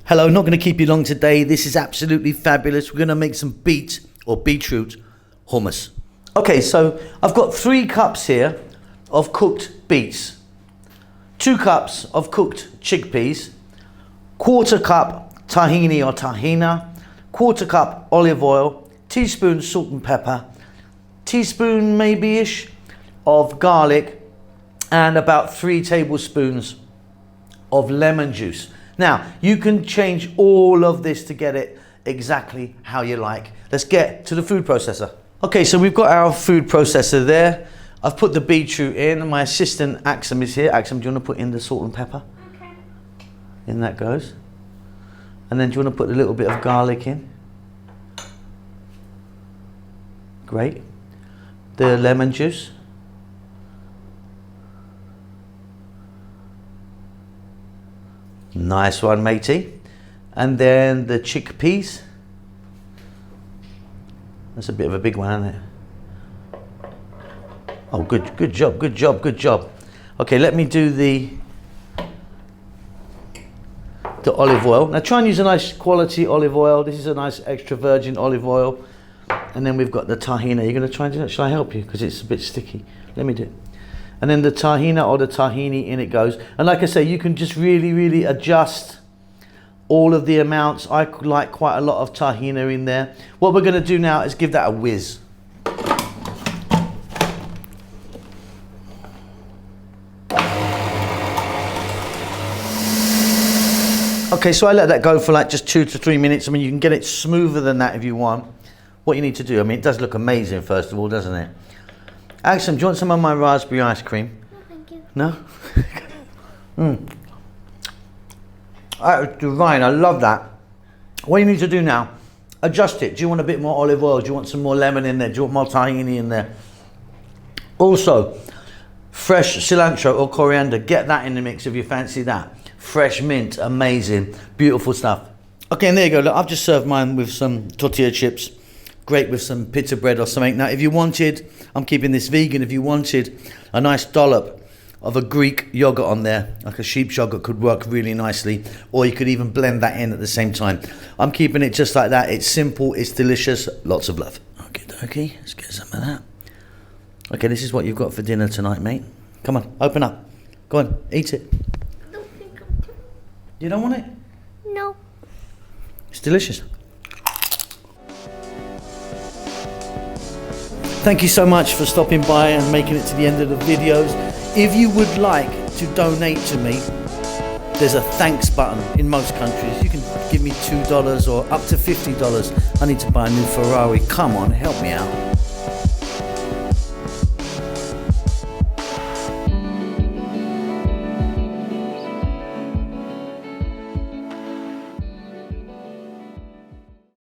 Hello, not going to keep you long today. This is absolutely fabulous. We're going to make some beetroot hummus. Okay, so I've got 3 cups here of cooked beets, 2 cups of cooked chickpeas, 1/4 cup tahini or tahina, 1/4 cup olive oil, teaspoon salt and pepper, teaspoon maybe-ish of garlic, and about 3 tablespoons of lemon juice. Now, you can change all of this to get it exactly how you like. Let's get to the food processor. Okay, so we've got our food processor there. I've put the beetroot in. My assistant, Axum, is here. Axum, do you want to put in the salt and pepper? Okay. In that goes. And then do you want to put a little bit of garlic in? Great. The lemon juice. Nice one, matey. And then the chickpeas. That's a bit of a big one, isn't it? Oh, good job. Okay, let me do the olive oil. Now try and use a nice quality olive oil. This is a nice extra virgin olive oil. And then we've got the tahina. You're going to try and do that? Shall I help you? Because it's a bit sticky. Let me do it. And then the tahina or the tahini, in it goes. And like I say, you can just really adjust all of the amounts. I like quite a lot of tahina in there. What we're going to do now is give that a whiz. Okay, so I let that go for like just 2 to 3 minutes. I mean, you can get it smoother than that if you want. What you need to do, I mean, it does look amazing first of all, doesn't it? Axum, do you want some of my raspberry ice cream? No, thank you. No? That's divine, I love that. What you need to do now, adjust it. Do you want a bit more olive oil? Do you want some more lemon in there? Do you want more tahini in there? Also, fresh cilantro or coriander, get that in the mix if you fancy that. Fresh mint, amazing, beautiful stuff. Okay, and there you go. Look, I've just served mine with some tortilla chips. Great with some pita bread or something. Now, if you wanted, I'm keeping this vegan, if you wanted a nice dollop of a Greek yogurt on there, like a sheep's yogurt could work really nicely, or you could even blend that in at the same time. I'm keeping it just like that. It's simple, it's delicious, lots of love. Okay, let's get some of that. Okay, this is what you've got for dinner tonight, mate. Come on, open up. Go on, eat it. I don't think I'm done. You don't want it? No. It's delicious. Thank you so much for stopping by and making it to the end of the videos. If you would like to donate to me, there's a thanks button in most countries. You can give me $2 or up to $50. I need to buy a new Ferrari. Come on, help me out.